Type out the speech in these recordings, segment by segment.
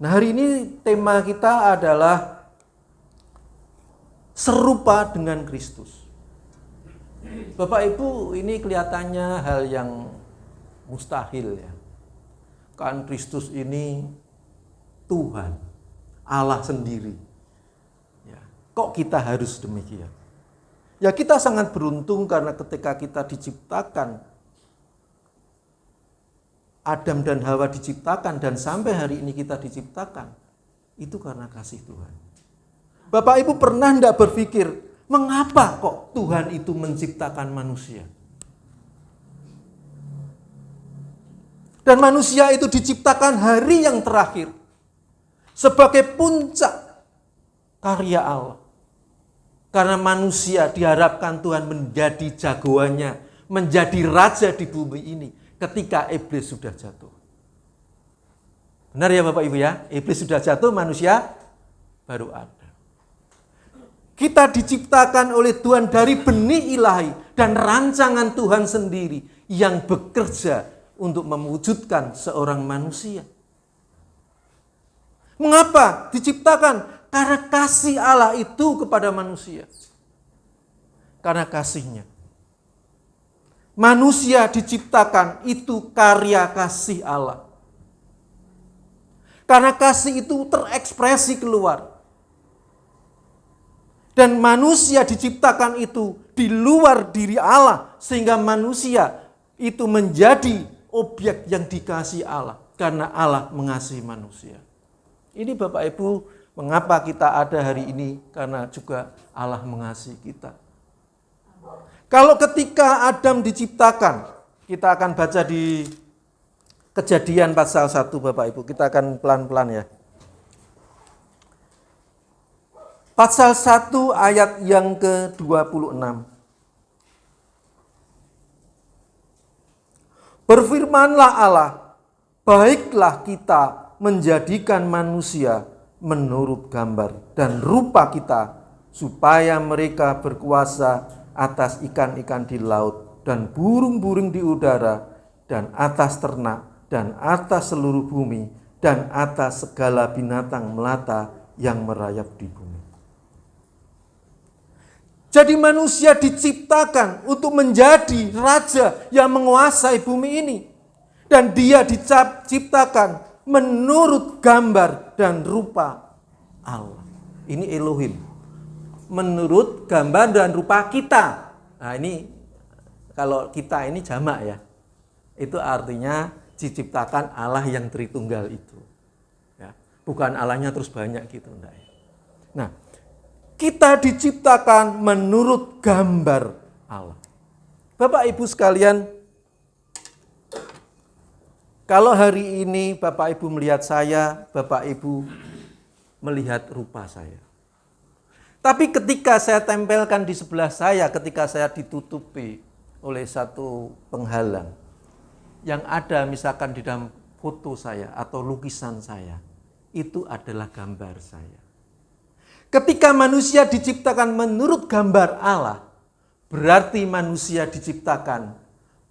Nah, hari ini tema kita adalah serupa dengan Kristus. Bapak Ibu, ini kelihatannya hal yang mustahil ya. Kan Kristus ini Tuhan, Allah sendiri. Ya, kok kita harus demikian? Ya, kita sangat beruntung karena ketika kita diciptakan, Adam dan Hawa diciptakan dan sampai hari ini kita diciptakan, itu karena kasih Tuhan. Bapak Ibu pernah enggak berpikir, mengapa kok Tuhan itu menciptakan manusia? Dan manusia itu diciptakan hari yang terakhir sebagai puncak karya Allah. Karena manusia diharapkan Tuhan menjadi jagoannya, menjadi raja di bumi ini ketika iblis sudah jatuh. Benar ya Bapak Ibu ya? Iblis sudah jatuh, manusia baru ada. Kita diciptakan oleh Tuhan dari benih ilahi dan rancangan Tuhan sendiri yang bekerja untuk mewujudkan seorang manusia. Mengapa diciptakan? Karena kasih Allah itu kepada manusia. Karena kasihnya. Manusia diciptakan itu karya kasih Allah. Karena kasih itu terekspresi keluar. Dan manusia diciptakan itu di luar diri Allah. Sehingga manusia itu menjadi objek yang dikasihi Allah. Karena Allah mengasihi manusia. Ini Bapak Ibu, mengapa kita ada hari ini? Karena juga Allah mengasihi kita. Kalau ketika Adam diciptakan, kita akan baca di Kejadian pasal 1 Bapak Ibu. Kita akan pelan-pelan ya. Pasal 1 ayat yang ke-26. Berfirmanlah Allah, baiklah kita menjadikan manusia menurut gambar dan rupa kita, supaya mereka berkuasa atas ikan-ikan di laut dan burung-burung di udara dan atas ternak dan atas seluruh bumi dan atas segala binatang melata yang merayap di bumi. Jadi manusia diciptakan untuk menjadi raja yang menguasai bumi ini. Dan dia diciptakan menurut gambar dan rupa Allah. Ini Elohim. Menurut gambar dan rupa kita. Nah ini kalau kita ini jamak ya. Itu artinya diciptakan Allah yang Tritunggal itu. Ya, bukan Allahnya terus banyak gitu. Enggak ya. Nah, kita diciptakan menurut gambar Allah. Bapak Ibu sekalian, kalau hari ini Bapak Ibu melihat saya, Bapak Ibu melihat rupa saya. Tapi ketika saya tempelkan di sebelah saya, ketika saya ditutupi oleh satu penghalang, yang ada misalkan di dalam foto saya atau lukisan saya, itu adalah gambar saya. Ketika manusia diciptakan menurut gambar Allah, berarti manusia diciptakan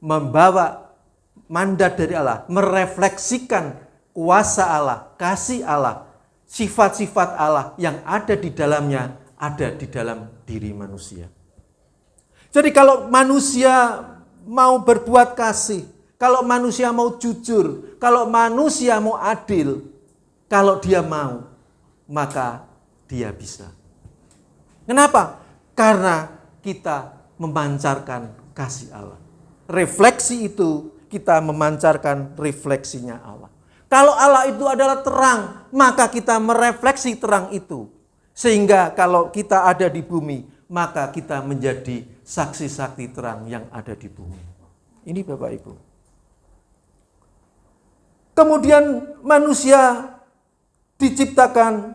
membawa mandat dari Allah, merefleksikan kuasa Allah, kasih Allah, sifat-sifat Allah yang ada di dalamnya, ada di dalam diri manusia. Jadi kalau manusia mau berbuat kasih, kalau manusia mau jujur, kalau manusia mau adil, kalau dia mau, maka dia bisa. Kenapa? Karena kita memancarkan kasih Allah. Refleksi itu kita memancarkan refleksinya Allah. Kalau Allah itu adalah terang, maka kita merefleksi terang itu. Sehingga kalau kita ada di bumi, maka kita menjadi saksi-saksi terang yang ada di bumi. Ini Bapak Ibu. Kemudian manusia diciptakan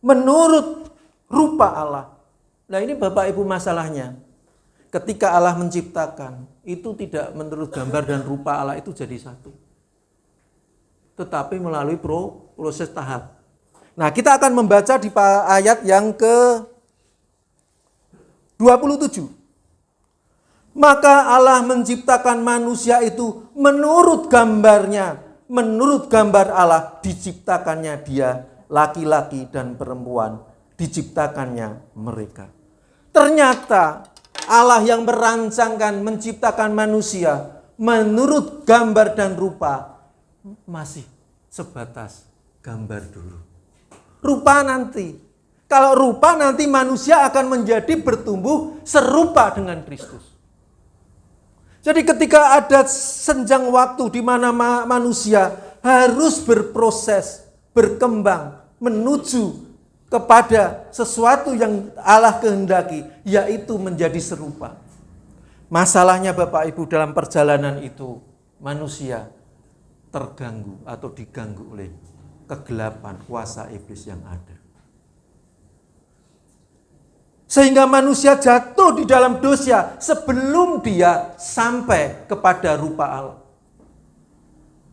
menurut rupa Allah. Nah ini Bapak Ibu masalahnya. Ketika Allah menciptakan, itu tidak menurut gambar dan rupa Allah itu jadi satu. Tetapi melalui proses tahap. Nah kita akan membaca di ayat yang ke-27. Maka Allah menciptakan manusia itu menurut gambarnya. menurut gambar Allah diciptakannya dia, laki-laki dan perempuan diciptakannya mereka. Ternyata Allah yang merancangkan menciptakan manusia menurut gambar dan rupa masih sebatas gambar dulu. Rupa nanti. Kalau rupa nanti manusia akan menjadi bertumbuh serupa dengan Kristus. Jadi ketika ada senjang waktu di mana manusia harus berproses, berkembang, menuju kepada sesuatu yang Allah kehendaki, yaitu menjadi serupa. Masalahnya Bapak Ibu, dalam perjalanan itu manusia terganggu atau diganggu oleh kegelapan kuasa iblis yang ada. Sehingga manusia jatuh di dalam dosa sebelum dia sampai kepada rupa Allah.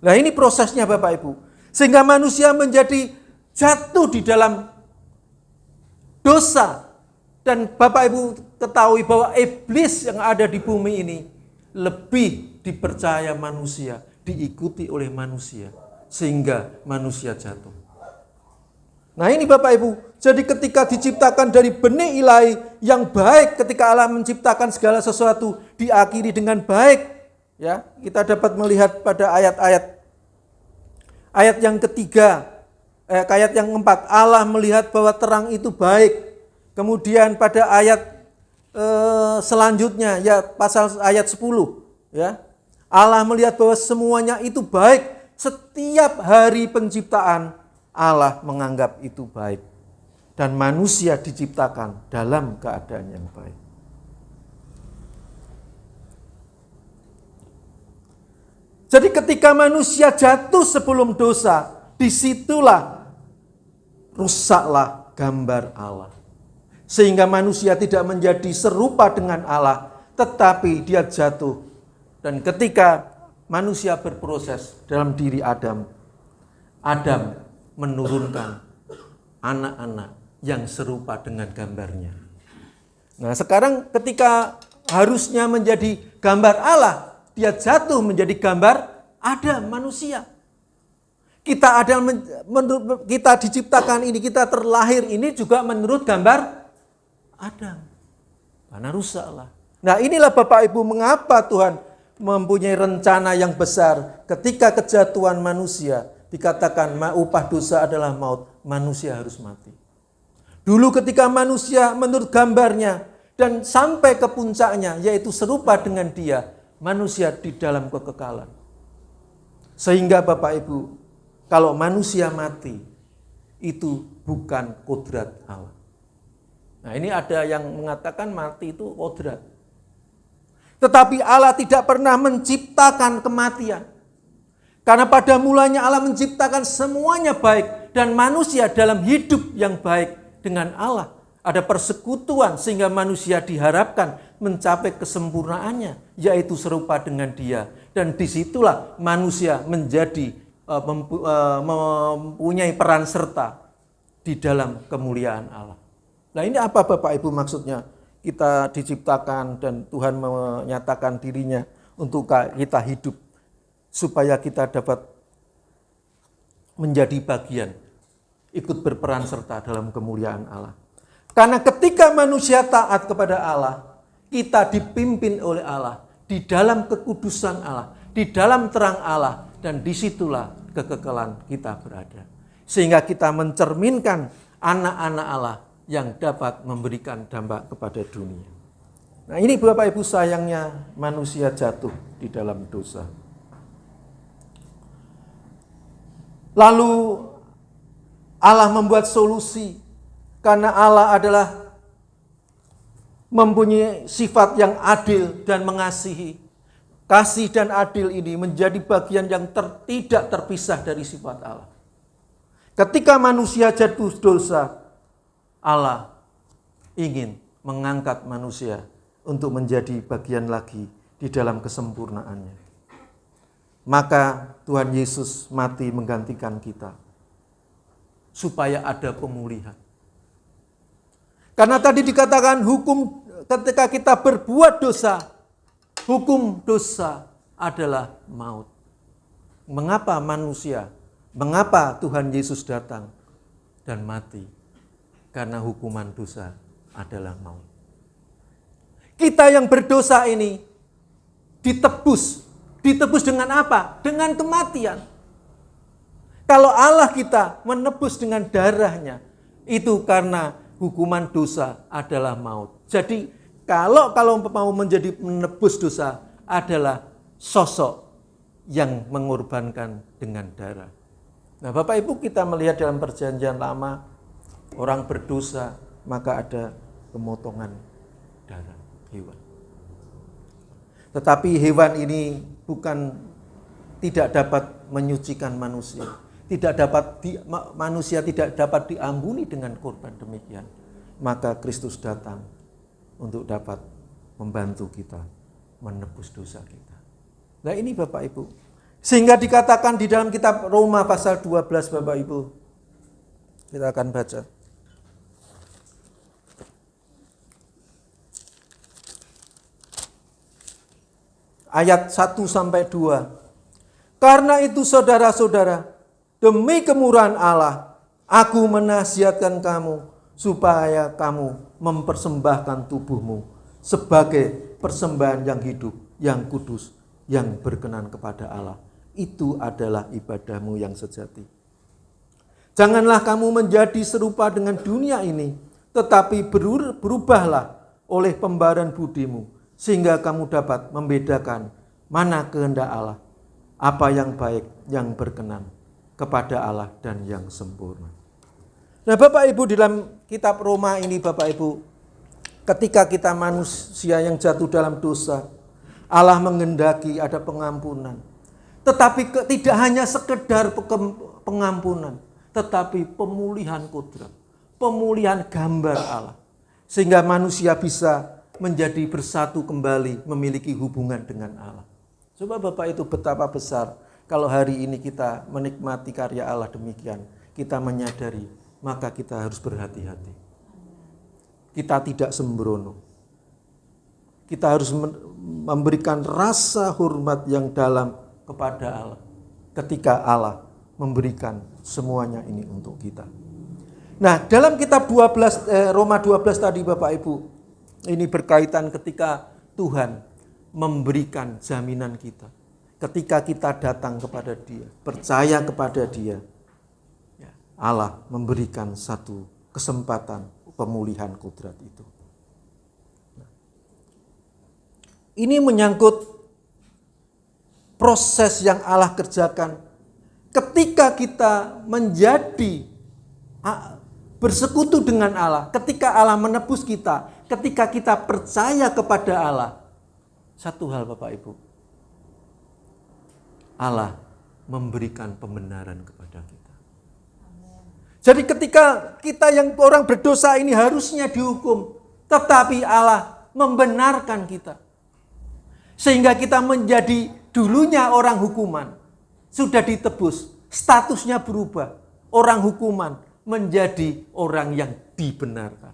Nah ini prosesnya Bapak Ibu. Sehingga manusia menjadi jatuh di dalam dosa. Dan Bapak Ibu ketahui bahwa iblis yang ada di bumi ini lebih dipercaya manusia, diikuti oleh manusia. Sehingga manusia jatuh. Nah ini Bapak Ibu, jadi ketika diciptakan dari benih ilahi yang baik, ketika Allah menciptakan segala sesuatu diakhiri dengan baik, ya kita dapat melihat pada ayat yang ketiga, ayat yang keempat, Allah melihat bahwa terang itu baik. Kemudian pada ayat selanjutnya, ya pasal ayat 10, ya Allah melihat bahwa semuanya itu baik. Setiap hari penciptaan Allah menganggap itu baik. Dan manusia diciptakan dalam keadaan yang baik. Jadi ketika manusia jatuh sebelum dosa, disitulah rusaklah gambar Allah. Sehingga manusia tidak menjadi serupa dengan Allah, tetapi dia jatuh. Dan ketika manusia berproses dalam diri Adam menurunkan anak-anak yang serupa dengan gambarnya. Nah sekarang ketika harusnya menjadi gambar Allah, dia jatuh menjadi gambar Adam, manusia. Kita diciptakan ini, kita terlahir ini juga menurut gambar Adam. Karena rusaklah. Nah inilah Bapak Ibu mengapa Tuhan mempunyai rencana yang besar ketika kejatuhan manusia. Dikatakan upah dosa adalah maut, manusia harus mati. Dulu ketika manusia menurut gambarnya dan sampai ke puncaknya, yaitu serupa dengan dia, manusia di dalam kekekalan. Sehingga Bapak Ibu, kalau manusia mati, itu bukan kodrat Allah. Nah ini ada yang mengatakan mati itu kodrat. Tetapi Allah tidak pernah menciptakan kematian. Karena pada mulanya Allah menciptakan semuanya baik. Dan manusia dalam hidup yang baik dengan Allah. Ada persekutuan sehingga manusia diharapkan mencapai kesempurnaannya. Yaitu serupa dengan dia. Dan disitulah manusia menjadi mempunyai peran serta di dalam kemuliaan Allah. Nah ini apa Bapak Ibu maksudnya? Kita diciptakan dan Tuhan menyatakan dirinya untuk kita hidup. Supaya kita dapat menjadi bagian, ikut berperan serta dalam kemuliaan Allah. Karena ketika manusia taat kepada Allah, kita dipimpin oleh Allah, di dalam kekudusan Allah, di dalam terang Allah, dan disitulah kekekalan kita berada. Sehingga kita mencerminkan anak-anak Allah yang dapat memberikan dampak kepada dunia. Nah ini Bapak Ibu sayangnya manusia jatuh di dalam dosa. Lalu Allah membuat solusi karena Allah adalah mempunyai sifat yang adil dan mengasihi. Kasih dan adil ini menjadi bagian yang tidak terpisah dari sifat Allah. Ketika manusia jatuh dosa, Allah ingin mengangkat manusia untuk menjadi bagian lagi di dalam kesempurnaannya. Maka Tuhan Yesus mati menggantikan kita. Supaya ada pemulihan. Karena tadi dikatakan hukum ketika kita berbuat dosa. Hukum dosa adalah maut. Mengapa manusia, mengapa Tuhan Yesus datang dan mati? Karena hukuman dosa adalah maut. Kita yang berdosa ini ditebus. Ditebus dengan apa? Dengan kematian. Kalau Allah kita menebus dengan darahnya, itu karena hukuman dosa adalah maut. Jadi kalau mau menjadi menebus dosa adalah sosok yang mengorbankan dengan darah. Nah, Bapak Ibu, kita melihat dalam perjanjian lama, orang berdosa maka ada pemotongan darah hewan. Tetapi hewan ini tidak dapat menyucikan manusia. Manusia tidak dapat diampuni dengan korban demikian. Maka Kristus datang untuk dapat membantu kita menebus dosa kita. Nah, ini Bapak Ibu. Sehingga dikatakan di dalam kitab Roma pasal 12 Bapak Ibu. Kita akan baca. Ayat 1-2. Karena itu saudara-saudara, demi kemurahan Allah, aku menasihatkan kamu supaya kamu mempersembahkan tubuhmu sebagai persembahan yang hidup, yang kudus, yang berkenan kepada Allah. Itu adalah ibadahmu yang sejati. Janganlah kamu menjadi serupa dengan dunia ini, tetapi berubahlah oleh pembaharuan budimu, sehingga kamu dapat membedakan mana kehendak Allah, apa yang baik, yang berkenan kepada Allah dan yang sempurna. Nah, Bapak Ibu, di dalam kitab Roma ini Bapak Ibu, ketika kita manusia yang jatuh dalam dosa, Allah menghendaki ada pengampunan. Tetapi tidak hanya sekedar pengampunan, tetapi pemulihan kodrat, pemulihan gambar Allah. Sehingga manusia bisa menjadi bersatu kembali, memiliki hubungan dengan Allah. Coba Bapak itu betapa besar kalau hari ini kita menikmati karya Allah demikian. Kita menyadari, maka kita harus berhati-hati. Kita tidak sembrono. Kita harus memberikan rasa hormat yang dalam kepada Allah. Ketika Allah memberikan semuanya ini untuk kita. Nah, dalam kitab Roma 12 tadi Bapak Ibu, ini berkaitan ketika Tuhan memberikan jaminan kita. Ketika kita datang kepada Dia, percaya kepada Dia, Allah memberikan satu kesempatan pemulihan kodrat itu. Ini menyangkut proses yang Allah kerjakan ketika kita menjadi bersekutu dengan Allah, ketika Allah menebus kita, ketika kita percaya kepada Allah. Satu hal Bapak Ibu, Allah memberikan pembenaran kepada kita. Jadi ketika kita yang orang berdosa ini harusnya dihukum, tetapi Allah membenarkan kita. Sehingga kita menjadi dulunya orang hukuman, sudah ditebus, statusnya berubah. Orang hukuman menjadi orang yang dibenarkan.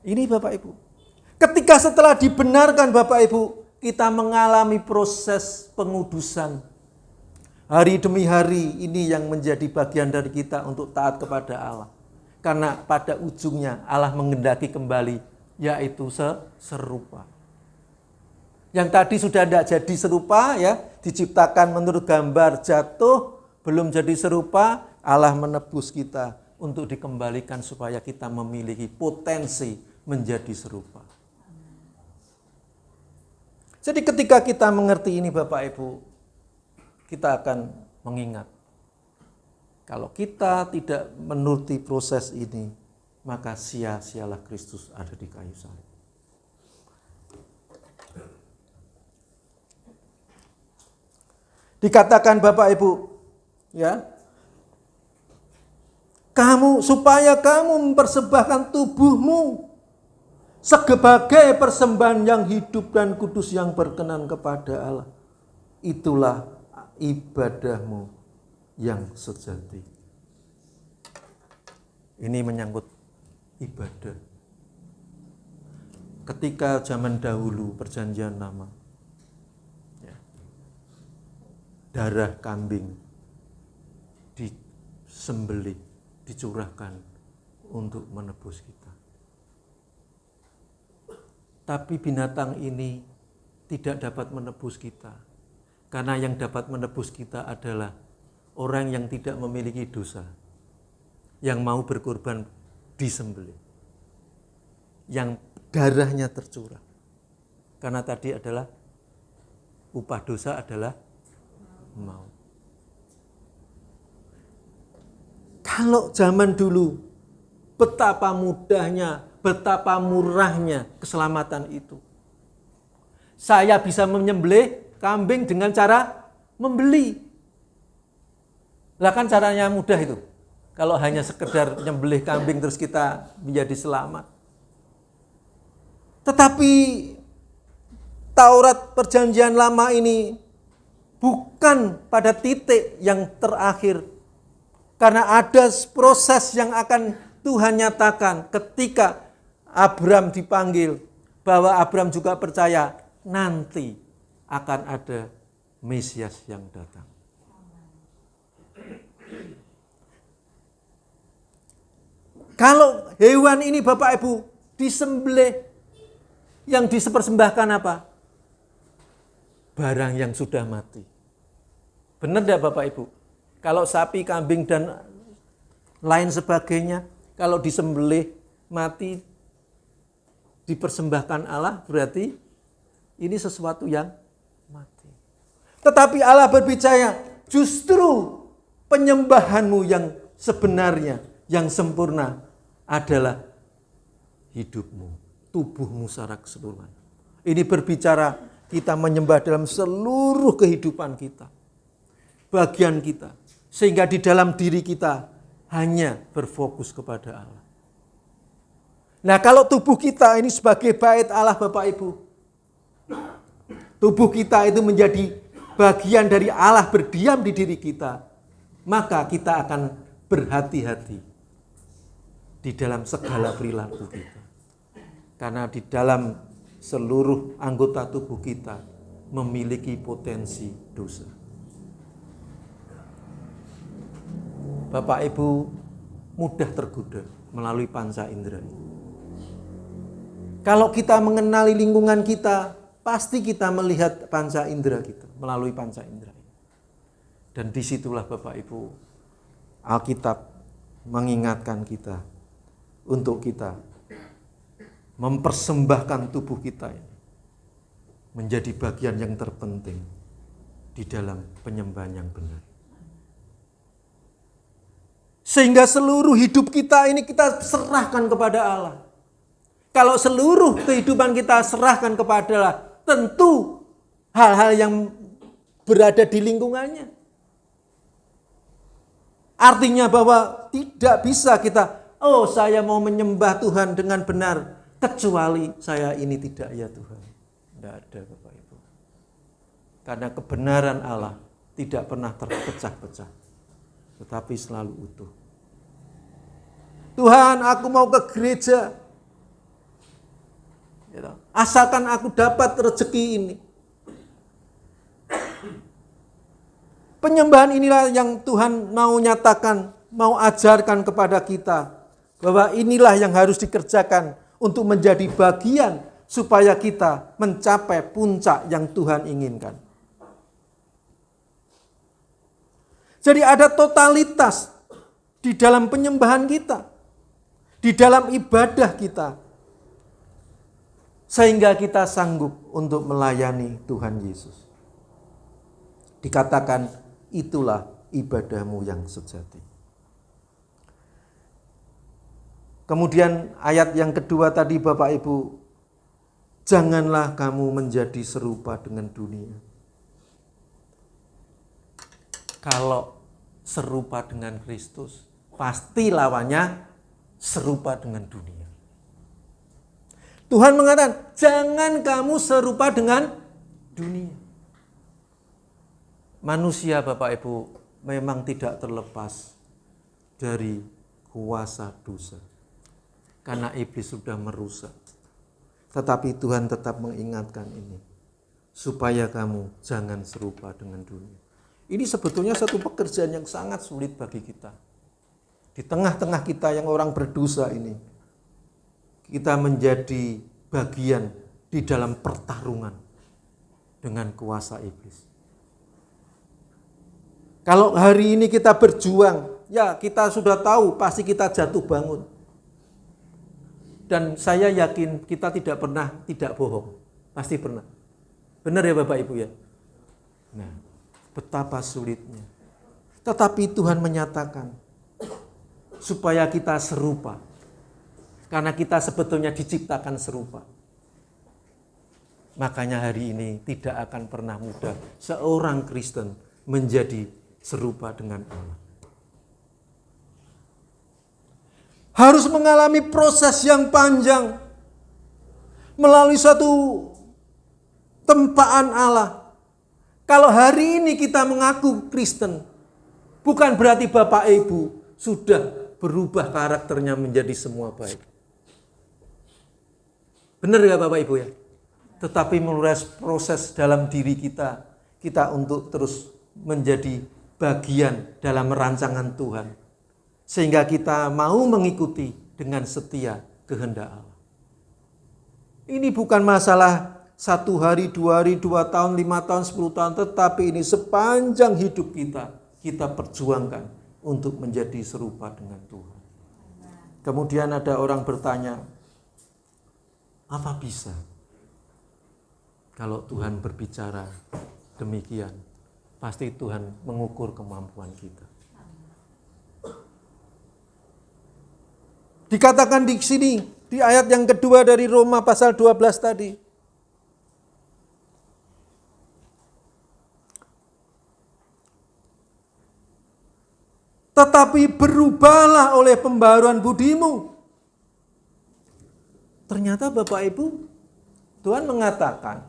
Ini Bapak Ibu. Ketika setelah dibenarkan Bapak Ibu, kita mengalami proses pengudusan. Hari demi hari ini yang menjadi bagian dari kita untuk taat kepada Allah. Karena pada ujungnya Allah menghendaki kembali, yaitu serupa. Yang tadi sudah tidak jadi serupa, ya, diciptakan menurut gambar, jatuh, belum jadi serupa, Allah menebus kita untuk dikembalikan supaya kita memiliki potensi menjadi serupa. Jadi ketika kita mengerti ini Bapak Ibu, kita akan mengingat. Kalau kita tidak menuruti proses ini, maka sia-sialah Kristus ada di kayu salib. Dikatakan Bapak Ibu, ya, supaya kamu mempersembahkan tubuhmu sebagai persembahan yang hidup dan kudus yang berkenan kepada Allah. Itulah ibadahmu yang sejati. Ini menyangkut ibadah. Ketika zaman dahulu perjanjian lama, darah kambing disembelih, dicurahkan untuk menebus kita. Tapi binatang ini tidak dapat menebus kita. Karena yang dapat menebus kita adalah orang yang tidak memiliki dosa, yang mau berkorban disembelih, yang darahnya tercurah. Karena tadi adalah upah dosa adalah maut. Kalau zaman dulu betapa mudahnya, betapa murahnya keselamatan itu. Saya bisa menyembelih kambing dengan cara membeli. Lah kan caranya mudah itu. Kalau hanya sekedar menyembelih kambing terus kita menjadi selamat. Tetapi Taurat Perjanjian Lama ini bukan pada titik yang terakhir. Karena ada proses yang akan Tuhan nyatakan ketika Abram dipanggil, bahwa Abram juga percaya nanti akan ada Mesias yang datang. Kalau hewan ini Bapak Ibu disembelih, yang dipersembahkan apa? Barang yang sudah mati. Benar tidak Bapak Ibu? Kalau sapi, kambing dan lain sebagainya, kalau disembelih mati dipersembahkan Allah, berarti ini sesuatu yang mati. Tetapi Allah berbicara, justru penyembahanmu yang sebenarnya, yang sempurna adalah hidupmu, tubuhmu secara keseluruhan. Ini berbicara kita menyembah dalam seluruh kehidupan kita, bagian kita. Sehingga di dalam diri kita hanya berfokus kepada Allah. Nah, kalau tubuh kita ini sebagai bait Allah Bapak Ibu, tubuh kita itu menjadi bagian dari Allah berdiam di diri kita, maka kita akan berhati-hati di dalam segala perilaku kita. Karena di dalam seluruh anggota tubuh kita memiliki potensi dosa. Bapak Ibu mudah tergoda melalui panca indera ini. Kalau kita mengenali lingkungan kita, pasti kita melihat panca indera kita, melalui panca indera ini. Dan disitulah Bapak Ibu, Alkitab mengingatkan kita untuk kita mempersembahkan tubuh kita ini menjadi bagian yang terpenting di dalam penyembahan yang benar. Sehingga seluruh hidup kita ini kita serahkan kepada Allah. Kalau seluruh kehidupan kita serahkan kepada Allah, tentu hal-hal yang berada di lingkungannya. Artinya bahwa tidak bisa kita, saya mau menyembah Tuhan dengan benar, kecuali saya ini tidak ya Tuhan. Tidak ada Bapak Ibu. Karena kebenaran Allah tidak pernah terpecah-pecah, tetapi selalu utuh. Tuhan, aku mau ke gereja. Asalkan aku dapat rezeki ini. Penyembahan inilah yang Tuhan mau nyatakan, mau ajarkan kepada kita. Bahwa inilah yang harus dikerjakan untuk menjadi bagian supaya kita mencapai puncak yang Tuhan inginkan. Jadi ada totalitas di dalam penyembahan kita, di dalam ibadah kita, sehingga kita sanggup untuk melayani Tuhan Yesus. Dikatakan itulah ibadahmu yang sejati. Kemudian ayat yang kedua tadi Bapak Ibu, janganlah kamu menjadi serupa dengan dunia. Kalau serupa dengan Kristus, pasti lawannya serupa dengan dunia. Tuhan mengatakan, jangan kamu serupa dengan dunia. Manusia Bapak Ibu memang tidak terlepas dari kuasa dosa. Karena iblis sudah merusak. Tetapi Tuhan tetap mengingatkan ini. Supaya kamu jangan serupa dengan dunia. Ini sebetulnya satu pekerjaan yang sangat sulit bagi kita. Di tengah-tengah kita yang orang berdosa ini, kita menjadi bagian di dalam pertarungan dengan kuasa iblis. Kalau hari ini kita berjuang, ya kita sudah tahu pasti kita jatuh bangun. Dan saya yakin kita tidak pernah tidak bohong. Pasti pernah. Benar ya Bapak Ibu ya? Nah, betapa sulitnya. Tetapi Tuhan menyatakan supaya kita serupa. Karena kita sebetulnya diciptakan serupa. Makanya hari ini tidak akan pernah mudah seorang Kristen menjadi serupa dengan Allah. Harus mengalami proses yang panjang melalui suatu tempaan Allah. Kalau hari ini kita mengaku Kristen, bukan berarti Bapak Ibu sudah berubah karakternya menjadi semua baik. Benar ya Bapak Ibu ya? Tetapi melalui proses dalam diri kita untuk terus menjadi bagian dalam rancangan Tuhan. Sehingga kita mau mengikuti dengan setia kehendak Allah. Ini bukan masalah 1 hari, 2 hari, 2 tahun, 5 tahun, 10 tahun. Tetapi ini sepanjang hidup kita perjuangkan untuk menjadi serupa dengan Tuhan. Kemudian ada orang bertanya, apa bisa kalau Tuhan berbicara demikian? Pasti Tuhan mengukur kemampuan kita. Dikatakan di sini, di ayat yang kedua dari Roma pasal 12 tadi. Tetapi berubahlah oleh pembaruan budimu. Ternyata Bapak Ibu, Tuhan mengatakan,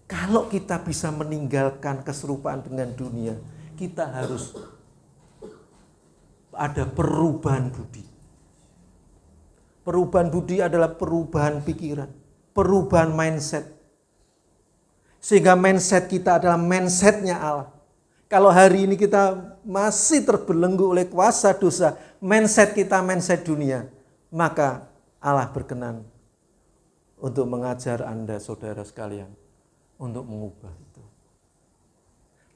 kalau kita bisa meninggalkan keserupaan dengan dunia, kita harus ada perubahan budi. Perubahan budi adalah perubahan pikiran, perubahan mindset. Sehingga mindset kita adalah mindsetnya Allah. Kalau hari ini kita masih terbelenggu oleh kuasa dosa, mindset kita mindset dunia, maka Allah berkenan untuk mengajar Anda saudara sekalian untuk mengubah itu.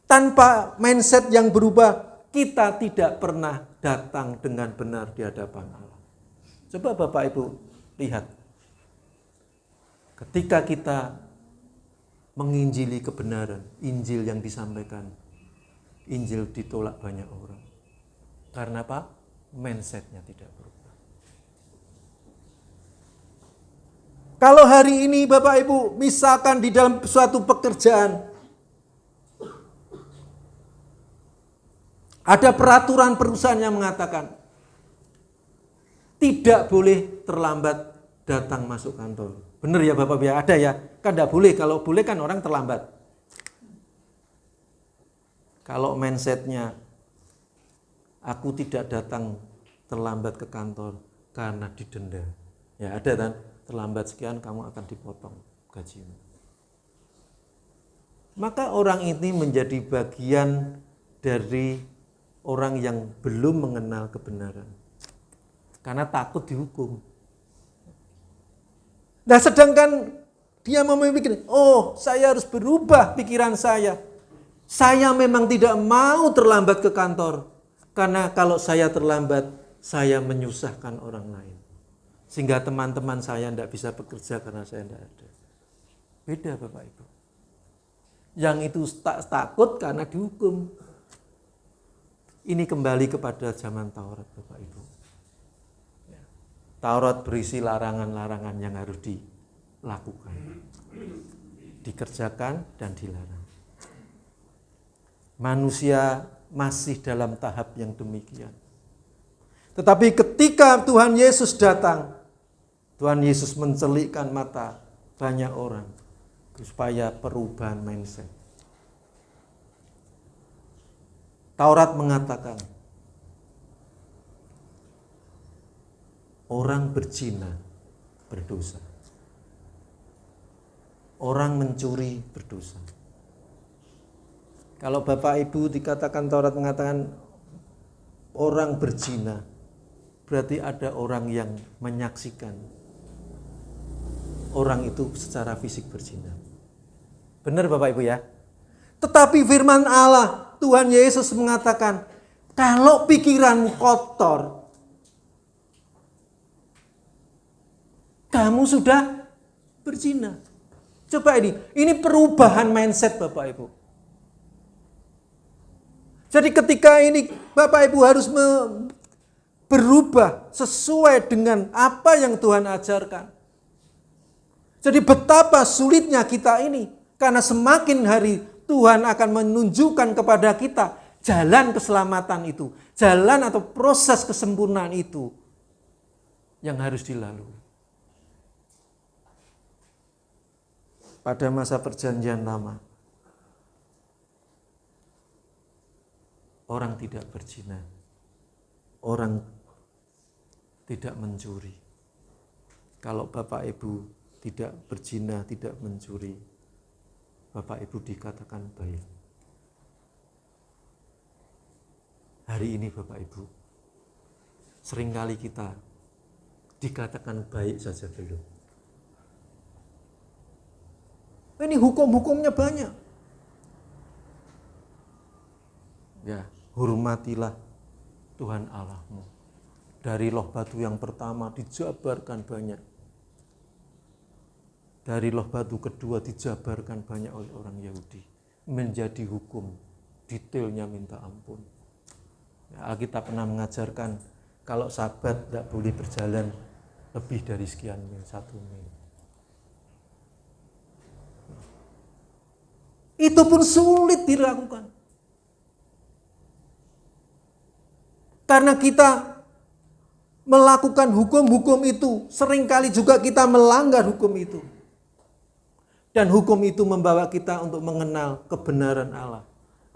Tanpa mindset yang berubah, kita tidak pernah datang dengan benar di hadapan Allah. Coba Bapak Ibu lihat. Ketika kita menginjili kebenaran, Injil yang disampaikan, Injil ditolak banyak orang. Karena apa? Mindsetnya tidak berubah. Kalau hari ini Bapak Ibu, misalkan di dalam suatu pekerjaan, ada peraturan perusahaan yang mengatakan, tidak boleh terlambat datang masuk kantor. Benar ya Bapak ya? Ada ya? Kan tidak boleh. Kalau boleh kan orang terlambat. Kalau mindsetnya, aku tidak datang terlambat ke kantor karena didenda. Ya ada kan? Terlambat sekian kamu akan dipotong gajimu. Maka orang ini menjadi bagian dari orang yang belum mengenal kebenaran. Karena takut dihukum. Nah sedangkan dia memikirkan, oh saya harus berubah pikiran saya. Saya memang tidak mau terlambat ke kantor. Karena kalau saya terlambat, saya menyusahkan orang lain. Sehingga teman-teman saya tidak bisa bekerja karena saya tidak ada. Beda Bapak Ibu. Yang itu takut karena dihukum. Ini kembali kepada zaman Taurat Bapak Ibu. Taurat berisi larangan-larangan yang harus dilakukan, dikerjakan dan dilarang. Manusia masih dalam tahap yang demikian. Tetapi ketika Tuhan Yesus datang, Tuhan Yesus mencelikkan mata banyak orang supaya perubahan mindset. Taurat mengatakan, orang berzina berdosa. Orang mencuri berdosa. Kalau Bapak Ibu dikatakan Taurat mengatakan orang berzina, berarti ada orang yang menyaksikan orang itu secara fisik berzina. Benar Bapak Ibu ya? Tetapi firman Allah, Tuhan Yesus mengatakan, kalau pikiranmu kotor, kamu sudah berzina. Coba ini perubahan mindset Bapak Ibu. Jadi ketika ini Bapak Ibu harus berubah sesuai dengan apa yang Tuhan ajarkan. Jadi betapa sulitnya kita ini, karena semakin hari Tuhan akan menunjukkan kepada kita jalan keselamatan itu, jalan atau proses kesempurnaan itu yang harus dilalui. Pada masa perjanjian lama, orang tidak berzina, orang tidak mencuri. Kalau Bapak Ibu tidak berzina, tidak mencuri, Bapak Ibu dikatakan baik. Hari ini Bapak Ibu, seringkali kita dikatakan baik saja belum. Ini hukum-hukumnya banyak. Ya, hormatilah Tuhan Allahmu. Dari loh batu yang pertama dijabarkan banyak. Dari loh batu kedua dijabarkan banyak oleh orang Yahudi. Menjadi hukum, detailnya minta ampun. Ya, kita pernah mengajarkan kalau Sabat tidak boleh berjalan lebih dari sekian mil, 1 mil. Itu pun sulit dilakukan. Karena kita melakukan hukum-hukum itu, seringkali juga kita melanggar hukum itu. Dan hukum itu membawa kita untuk mengenal kebenaran Allah.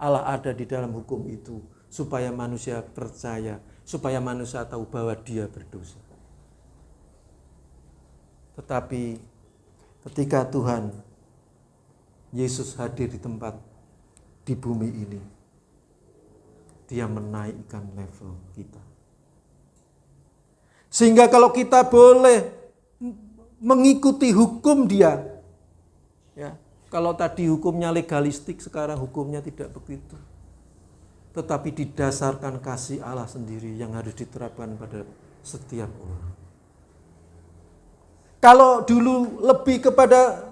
Allah ada di dalam hukum itu, supaya manusia percaya, supaya manusia tahu bahwa dia berdosa. Tetapi ketika Tuhan Yesus hadir di tempat di bumi ini, dia menaikkan level kita. Sehingga kalau kita boleh mengikuti hukum dia, ya, kalau tadi hukumnya legalistik, sekarang hukumnya tidak begitu. Tetapi didasarkan kasih Allah sendiri yang harus diterapkan pada setiap orang. Kalau dulu lebih kepada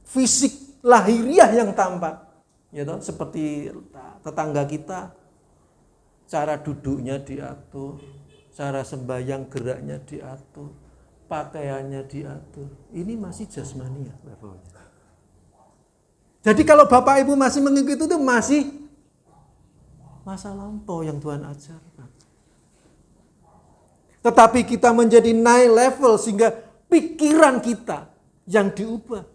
fisik lahiriah yang tampak, ya toh, seperti tetangga kita, cara duduknya diatur, cara sembahyang geraknya diatur, pakaiannya diatur. Ini masih jasmania levelnya. Jadi kalau Bapak Ibu masih mengikuti itu masih masa lampau yang Tuhan ajarkan. Tetapi kita menjadi naik level sehingga pikiran kita yang diubah.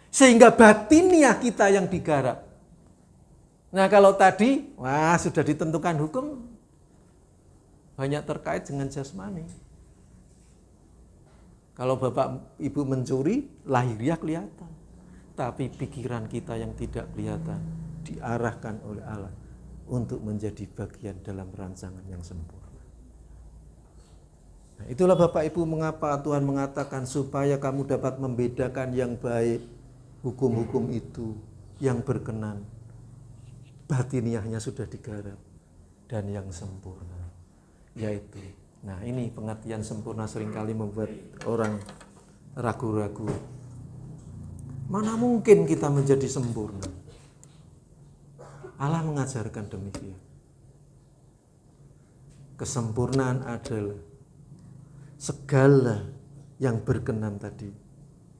Sehingga batiniah kita yang digarap. Nah kalau tadi, sudah ditentukan hukum, banyak terkait dengan jasmani. Kalau Bapak Ibu mencuri, lahiriah kelihatan. Tapi pikiran kita yang tidak kelihatan, diarahkan oleh Allah untuk menjadi bagian dalam rancangan yang sempurna. Nah, itulah Bapak Ibu mengapa Tuhan mengatakan supaya kamu dapat membedakan yang baik, hukum-hukum itu yang berkenan, batiniahnya sudah digarap, dan yang sempurna, yaitu, nah ini pengertian sempurna seringkali membuat orang ragu-ragu. Mana mungkin kita menjadi sempurna? Allah mengajarkan demikian. Kesempurnaan adalah segala yang berkenan tadi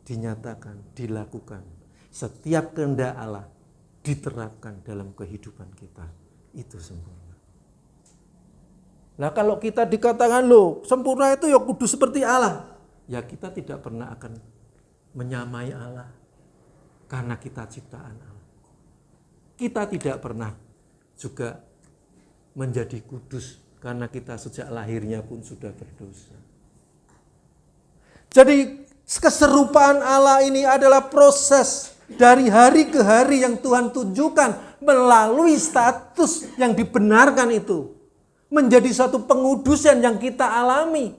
dinyatakan, dilakukan. Setiap kehendak Allah diterapkan dalam kehidupan kita. Itu sempurna. Nah kalau kita dikatakan sempurna itu ya kudu seperti Allah. Ya kita tidak pernah akan menyamai Allah. Karena kita ciptaan Allah. Kita tidak pernah juga menjadi kudus. Karena kita sejak lahirnya pun sudah berdosa. Jadi keserupaan Allah ini adalah proses dari hari ke hari yang Tuhan tunjukkan melalui status yang dibenarkan itu menjadi suatu pengudusan yang kita alami.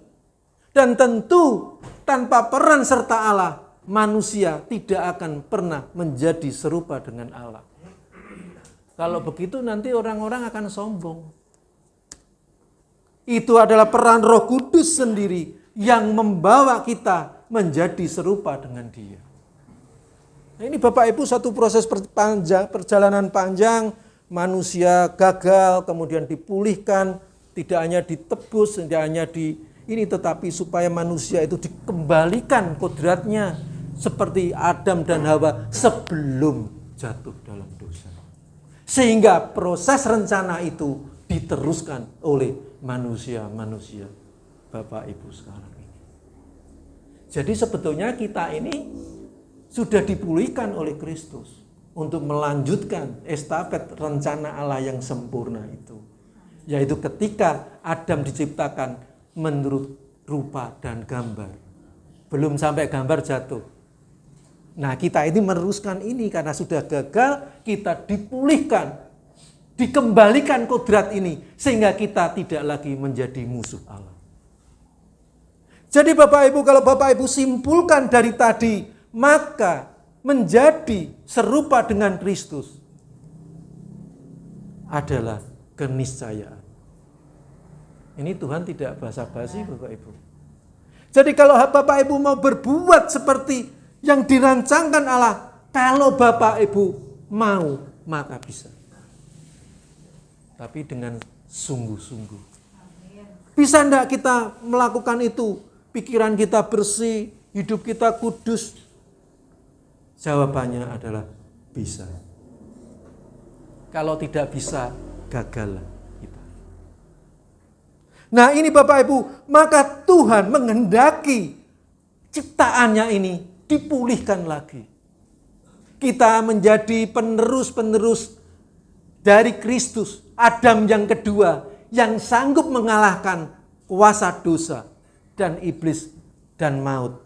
Dan tentu tanpa peran serta Allah, manusia tidak akan pernah menjadi serupa dengan Allah. Kalau begitu nanti orang-orang akan sombong. Itu adalah peran Roh Kudus sendiri yang membawa kita menjadi serupa dengan Dia. Nah, ini Bapak Ibu satu proses perjalanan panjang, manusia gagal, kemudian dipulihkan, tidak hanya ditebus, tidak hanya ini, tetapi supaya manusia itu dikembalikan kodratnya seperti Adam dan Hawa sebelum jatuh dalam dosa. Sehingga proses rencana itu diteruskan oleh manusia-manusia Bapak Ibu sekarang ini. Jadi sebetulnya kita ini sudah dipulihkan oleh Kristus untuk melanjutkan estafet rencana Allah yang sempurna itu. Yaitu ketika Adam diciptakan menurut rupa dan gambar. Belum sampai gambar jatuh. Nah, kita ini meneruskan ini karena sudah gagal, kita dipulihkan, dikembalikan kodrat ini sehingga kita tidak lagi menjadi musuh Allah. Jadi Bapak Ibu, kalau Bapak Ibu simpulkan dari tadi, maka menjadi serupa dengan Kristus adalah keniscayaan. Ini Tuhan tidak basa-basi Bapak Ibu. Jadi kalau Bapak Ibu mau berbuat seperti yang dirancangkan Allah, kalau Bapak Ibu mau, maka bisa. Tapi dengan sungguh-sungguh. Bisa enggak kita melakukan itu? Pikiran kita bersih, hidup kita kudus. Jawabannya adalah bisa. Kalau tidak bisa, gagal kita. Nah ini Bapak Ibu, maka Tuhan menghendaki ciptaannya ini dipulihkan lagi. Kita menjadi penerus-penerus dari Kristus, Adam yang kedua, yang sanggup mengalahkan kuasa dosa dan iblis dan maut.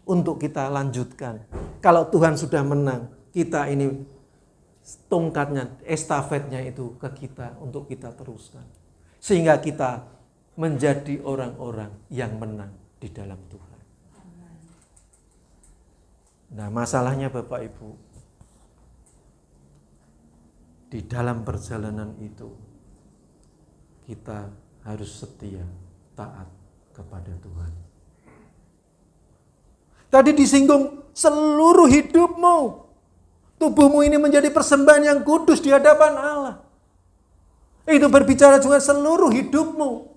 Untuk kita lanjutkan. Kalau Tuhan sudah menang, kita ini tongkatnya, estafetnya itu ke kita untuk kita teruskan. Sehingga kita menjadi orang-orang yang menang di dalam Tuhan. Nah, masalahnya Bapak Ibu, di dalam perjalanan itu kita harus setia, taat kepada Tuhan. Tadi disinggung seluruh hidupmu, tubuhmu ini menjadi persembahan yang kudus di hadapan Allah. Itu berbicara juga seluruh hidupmu.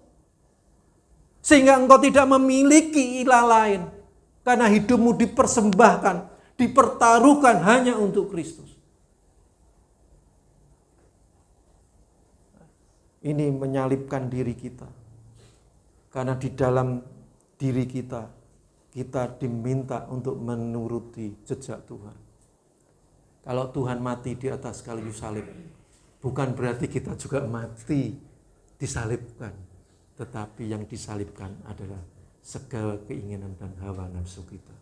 Sehingga engkau tidak memiliki ilah lain. Karena hidupmu dipersembahkan, dipertaruhkan hanya untuk Kristus. Ini menyalibkan diri kita. Karena di dalam diri kita diminta untuk menuruti jejak Tuhan. Kalau Tuhan mati di atas kayu salib, bukan berarti kita juga mati disalibkan. Tetapi yang disalibkan adalah segala keinginan dan hawa nafsu kita,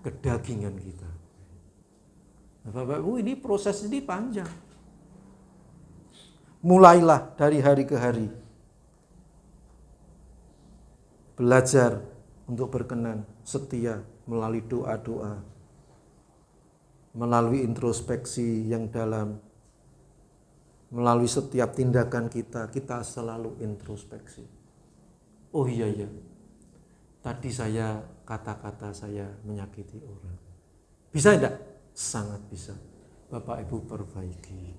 kedagingan kita. Nah, Bapak Ibu, ini proses ini panjang. Mulailah dari hari ke hari. Belajar untuk berkenan, setia melalui doa-doa, melalui introspeksi yang dalam, melalui setiap tindakan kita selalu introspeksi. Oh iya, tadi kata-kata saya menyakiti orang. Bisa tidak? Sangat bisa. Bapak Ibu perbaiki.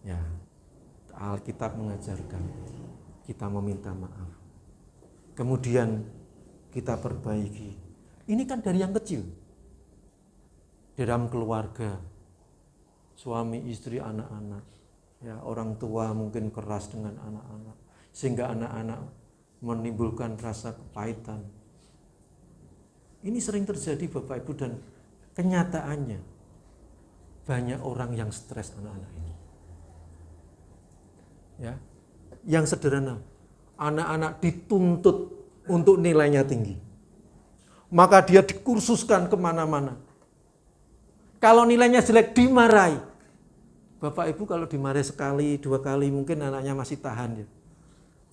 Ya, Alkitab mengajarkan kita meminta maaf. Kemudian kita perbaiki. Ini kan dari yang kecil. Dalam keluarga, suami, istri, anak-anak. Ya, orang tua mungkin keras dengan anak-anak. Sehingga anak-anak menimbulkan rasa kepahitan. Ini sering terjadi Bapak Ibu, dan kenyataannya banyak orang yang stres anak-anak ini. Ya, yang sederhana, anak-anak dituntut untuk nilainya tinggi. Maka dia dikursuskan kemana-mana. Kalau nilainya jelek dimarahi. Bapak Ibu kalau dimarahi sekali, 2 kali mungkin anaknya masih tahan ya.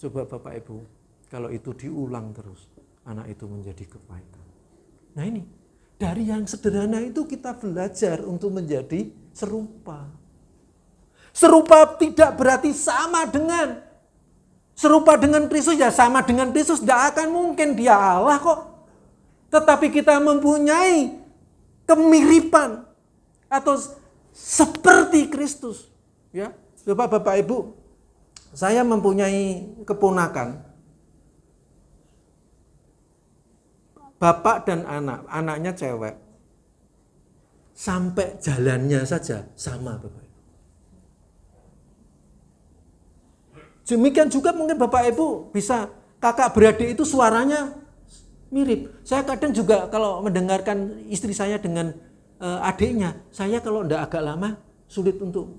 Coba Bapak Ibu, kalau itu diulang terus, anak itu menjadi kepahitan. Nah ini, dari yang sederhana itu kita belajar untuk menjadi serupa. Serupa tidak berarti sama dengan. Serupa dengan Kristus ya sama dengan Kristus, tidak akan mungkin dia Allah kok. Tetapi kita mempunyai kemiripan atau seperti Kristus. Ya, Bapak Ibu, saya mempunyai keponakan. Bapak dan anak, anaknya cewek. Sampai jalannya saja sama Bapak Ibu. Demikian juga mungkin Bapak Ibu bisa kakak beradik itu suaranya mirip. Saya kadang juga kalau mendengarkan istri saya dengan adiknya, saya kalau enggak agak lama sulit untuk,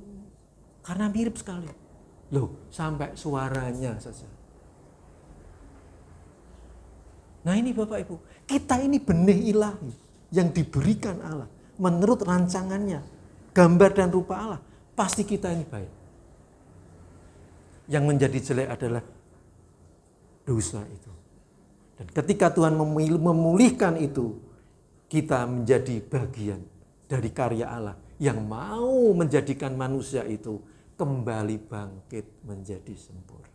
karena mirip sekali. Loh, sampai suaranya saja. Nah ini Bapak Ibu, kita ini benih ilahi yang diberikan Allah menurut rancangannya, gambar dan rupa Allah. Pasti kita ini baik. Yang menjadi jelek adalah dosa itu. Dan ketika Tuhan memulihkan itu, kita menjadi bagian dari karya Allah yang mau menjadikan manusia itu kembali bangkit menjadi sempurna.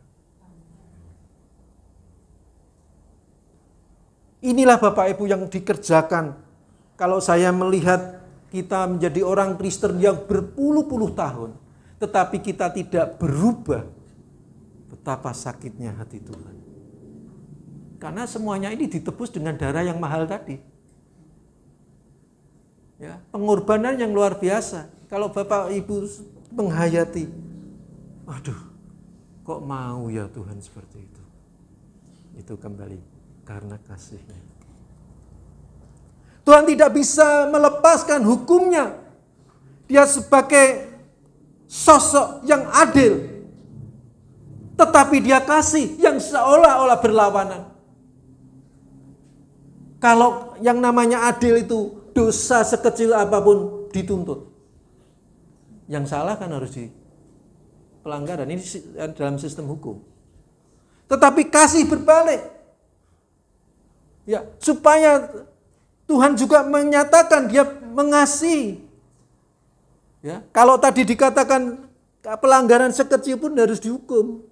Inilah Bapak Ibu yang dikerjakan. Kalau saya melihat kita menjadi orang Kristen yang berpuluh-puluh tahun, tetapi kita tidak berubah, betapa sakitnya hati Tuhan. Karena semuanya ini ditebus dengan darah yang mahal tadi. Ya, pengorbanan yang luar biasa. Kalau Bapak Ibu menghayati, aduh, kok mau ya Tuhan seperti itu. Itu kembali karena kasih-Nya. Tuhan tidak bisa melepaskan hukumnya. Dia sebagai sosok yang adil. Tetapi dia kasih yang seolah-olah berlawanan. Kalau yang namanya adil itu dosa sekecil apapun dituntut. Yang salah kan harus pelanggaran. Ini dalam sistem hukum. Tetapi kasih berbalik. Ya, supaya Tuhan juga menyatakan dia mengasihi. Ya, kalau tadi dikatakan pelanggaran sekecil pun harus dihukum.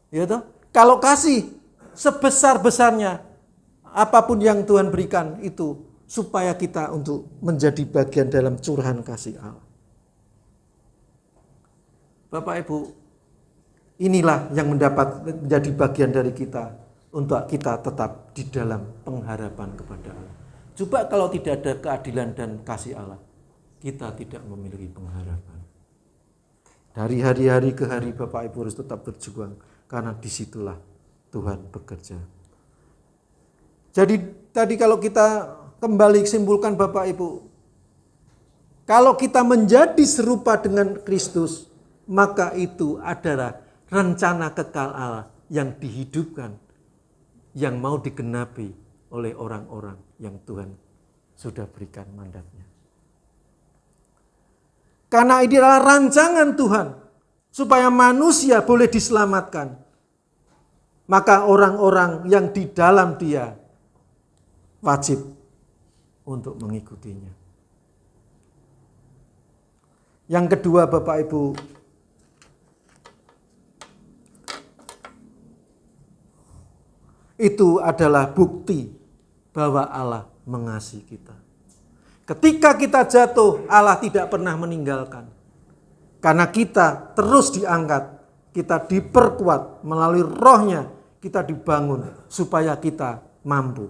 Ya toh? Kalau kasih sebesar-besarnya apapun yang Tuhan berikan itu supaya kita untuk menjadi bagian dalam curahan kasih Allah. Bapak Ibu, inilah yang menjadi bagian dari kita untuk kita tetap di dalam pengharapan kepada Allah. Coba kalau tidak ada keadilan dan kasih Allah, kita tidak memiliki pengharapan. Dari hari-hari ke hari Bapak Ibu harus tetap berjuang, karena disitulah Tuhan bekerja. Jadi tadi kalau kita kembali simpulkan Bapak Ibu, kalau kita menjadi serupa dengan Kristus, maka itu adalah rencana kekal Allah yang dihidupkan, yang mau digenapi oleh orang-orang yang Tuhan sudah berikan mandatnya. Karena ini adalah rancangan Tuhan supaya manusia boleh diselamatkan. Maka orang-orang yang di dalam Dia wajib untuk mengikutinya. Yang kedua Bapak Ibu, itu adalah bukti bahwa Allah mengasihi kita. Ketika kita jatuh, Allah tidak pernah meninggalkan. Karena kita terus diangkat, kita diperkuat melalui Roh-Nya, kita dibangun supaya kita mampu.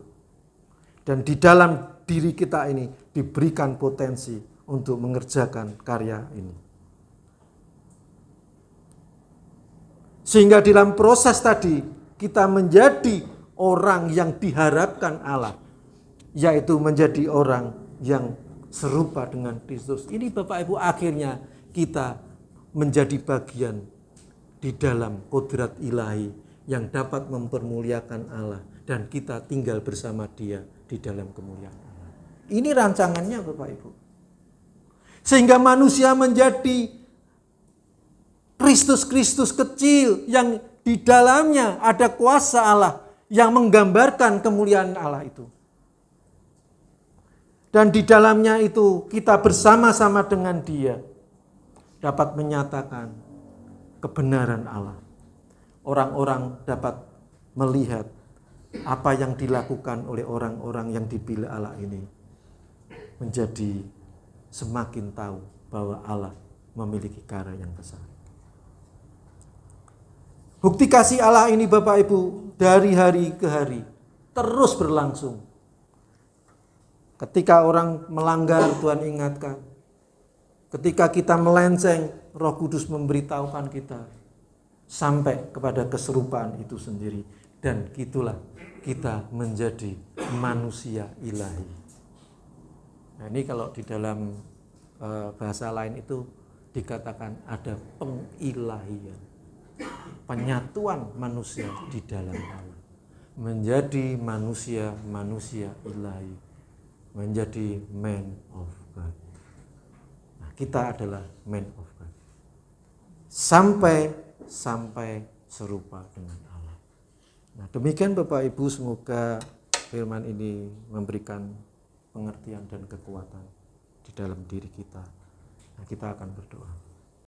Dan di dalam diri kita ini diberikan potensi untuk mengerjakan karya ini. Sehingga dalam proses tadi kita menjadi orang yang diharapkan Allah, yaitu menjadi orang yang serupa dengan Kristus. Ini Bapak Ibu akhirnya kita menjadi bagian di dalam kodrat ilahi yang dapat mempermuliakan Allah dan kita tinggal bersama Dia di dalam kemuliaan Allah. Ini rancangannya Bapak Ibu. Sehingga manusia menjadi Kristus kecil yang di dalamnya ada kuasa Allah yang menggambarkan kemuliaan Allah itu. Dan di dalamnya itu kita bersama-sama dengan Dia dapat menyatakan kebenaran Allah. Orang-orang dapat melihat apa yang dilakukan oleh orang-orang yang dipilih Allah ini menjadi semakin tahu bahwa Allah memiliki karya yang besar. Bukti kasih Allah ini Bapak Ibu dari hari ke hari terus berlangsung. Ketika orang melanggar, Tuhan ingatkan. Ketika kita melenceng, Roh Kudus memberitahukan kita sampai kepada keserupaan itu sendiri. Dan gitulah kita menjadi manusia ilahi. Nah, ini kalau di dalam bahasa lain itu dikatakan ada pengilahian. Penyatuan manusia di dalam Allah. Menjadi manusia ilahi. Menjadi man of God. Nah, kita adalah man of God. Sampai serupa dengan Allah. Nah, demikian Bapak Ibu, semoga firman ini memberikan pengertian dan kekuatan di dalam diri kita. Nah, kita akan berdoa.